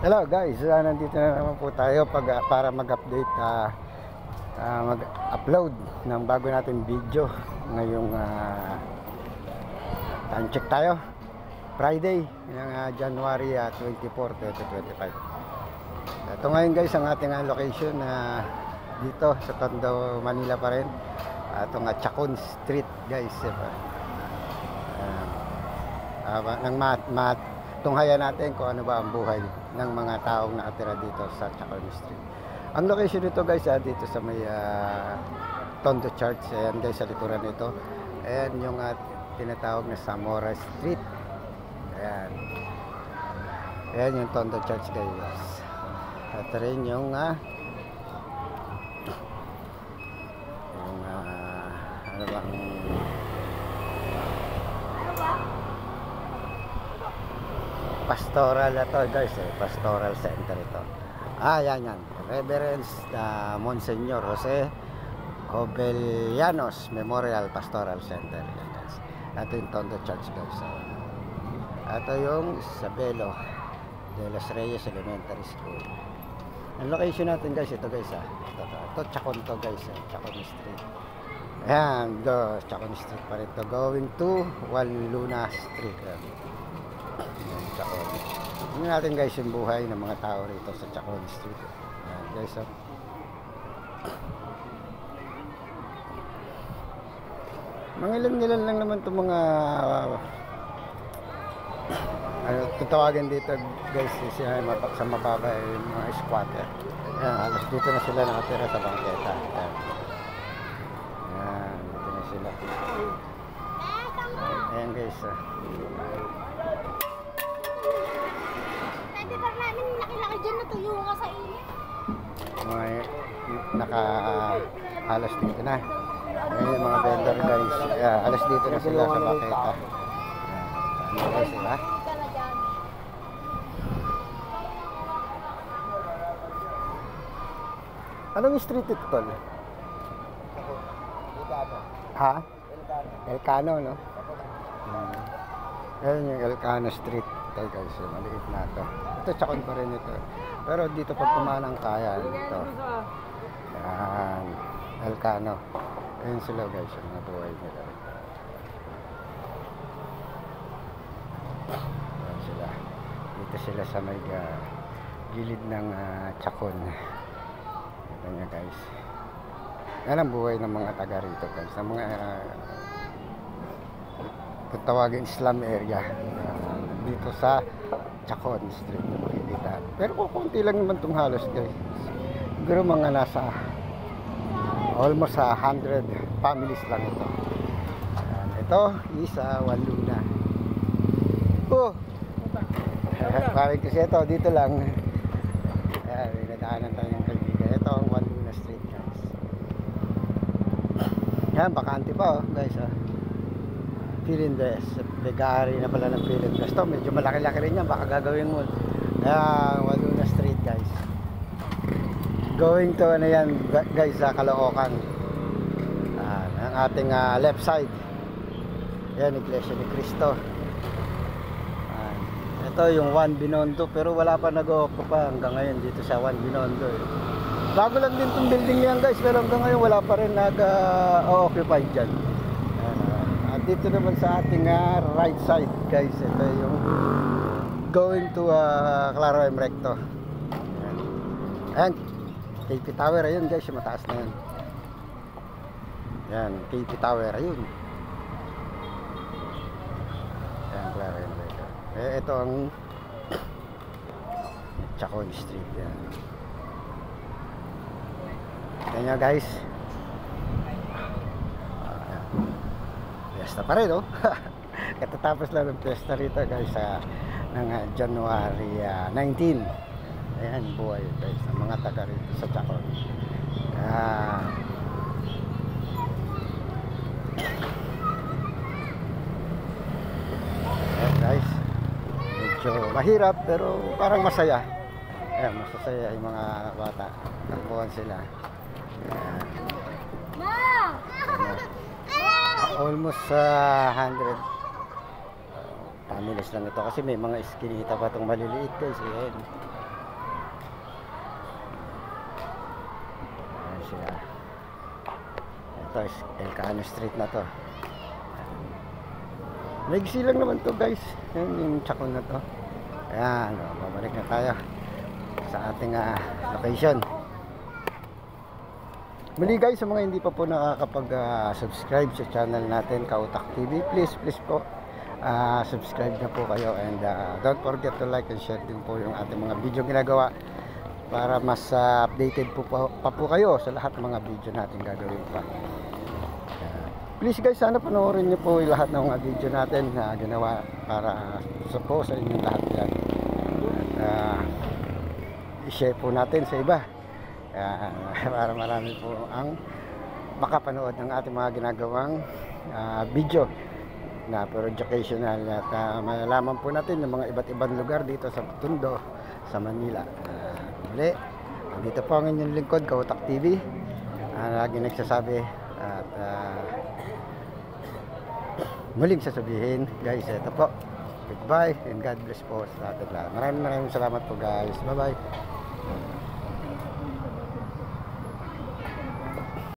Hello guys, nandito na naman po tayo para mag-update, mag-upload ng bago natin video ngayong time check tayo, Friday ng January 24, 2025. Ito ngayon guys ang ating location dito sa Tondo, Manila pa rin. Itong Chacon Street guys, nang tunghayan natin kung ano ba ang buhay ng mga taong nakatira dito sa Chacon Street. Ang location nito guys, dito sa may Tondo Church. Ayan guys, sa likuran nito. Ayan yung tinatawag na Zamora Street. Ayan. Ayan yung Tondo Church guys. At rin yung ano ba pastoral ito guys, pastoral center ito. Yan. Reverend Monsignor Jose Jovellanos Memorial Pastoral Center yan guys. Ito yung Tondo Church guys. Ito yung Isabelo de los Reyes Elementary School. Ang location natin guys, ito guys, ito Chacon to guys, Chacon Street. Ayan, Chacon Street pa rin to, going to Juan Luna Street. Chacon. Tingnan natin guys yung buhay ng mga tao rito sa Chacon Street. Ayan guys, mga ilan lang naman itong mga tutawagin dito guys, sa mababa yung mga squatter. Ayan, halos dito na sila nakatira sa bangketa. Ayan, dito na sila. Ayan guys, laki-laki dyan na tuyo nga sa init. Halos dito na. Ayan yung mga vendor guys. Halos dito na sila sa baketa. Ayan guys, diba? Anong street ito tol? Ha? Elcano, no? Ayan yung Elcano Street. Ito guys, maliit na ito. Ito Chacon pa rin ito. Pero dito pag tumanang kaya ito. Yan, Elcano. Ayan sila guys, yung mga buhay nila. Ayan sila. Dito sila sa may gilid ng Chacon. Ito nga guys. Yan ang buhay ng mga taga rito guys. Ng mga kung tawagin slum area. Dito sa Chacon Street. Pero kukunti lang naman itong halos guys. Siguro mga nasa almost 100 families lang ito. Ito is Juan Luna. Parang kasi ito dito lang. May nadaanan tayong kaibigan. Ito ang Juan Luna Street guys. Yan, bakante pa guys. Philindes, nag-aari na pala ng Philindes. Ito medyo malaki-laki rin yan, baka gagawin mo. Juan Luna Street guys. Going to ano yan guys, sa Caloocan. Ang ating left side. Yan, Iglesia ni Cristo. Ito yung Juan Binondo, pero wala pa nag-o-occupy hanggang ngayon dito sa Juan Binondo. Bago lang din itong building yan guys, pero hanggang ngayon wala pa rin nag-o-occupy dyan. At dito naman sa ating right side guys, ito yung going to Claro M. Recto. Ayan, KP Tower, ayun guys, yung mataas na yun. Ayan, KP Tower, ayun. Ayan, Claro M. Recto. Ito ang Chacon Street. Ayan. Ayan nga guys. Piyesta pa rin, no? Katatapos lang ng piyesta rito guys, ng January 19. Ayan, buhay guys ng mga taga rito sa Chacon. Ayan guys, medyo mahirap pero parang masaya. Ayan, masasaya yung mga bata. Takbuhan sila. Ayan. Almost 100 families lang ito kasi may mga iskinita pa itong maliliit guys. Ayan. ito is Elcano Street na to. Naigsi lang naman to guys. Yan yung tsakol na to. Ayan, babalik na tayo sa ating location. Muli guys, sa mga hindi pa po nakakapag-subscribe sa channel natin, Kautak TV, please po subscribe na po kayo, and don't forget to like and share din po yung ating mga video ginagawa para mas updated pa po kayo sa lahat ng mga video natin gagawin pa. Please guys, sana panoorin nyo po lahat ng mga video natin na ginawa para sa inyong lahat yan. At i-share po natin sa iba para marami po ang makapanood ng ating mga ginagawang video na puro educational, at malalaman po natin yung mga iba't ibang lugar dito sa Tondo, sa Manila. Muli, dito po ang inyong lingkod, Kautak TV, lagi nagsasabi at muling sasabihin guys, ito po, goodbye and God bless po sa ating lahat. Maraming salamat po guys, bye bye.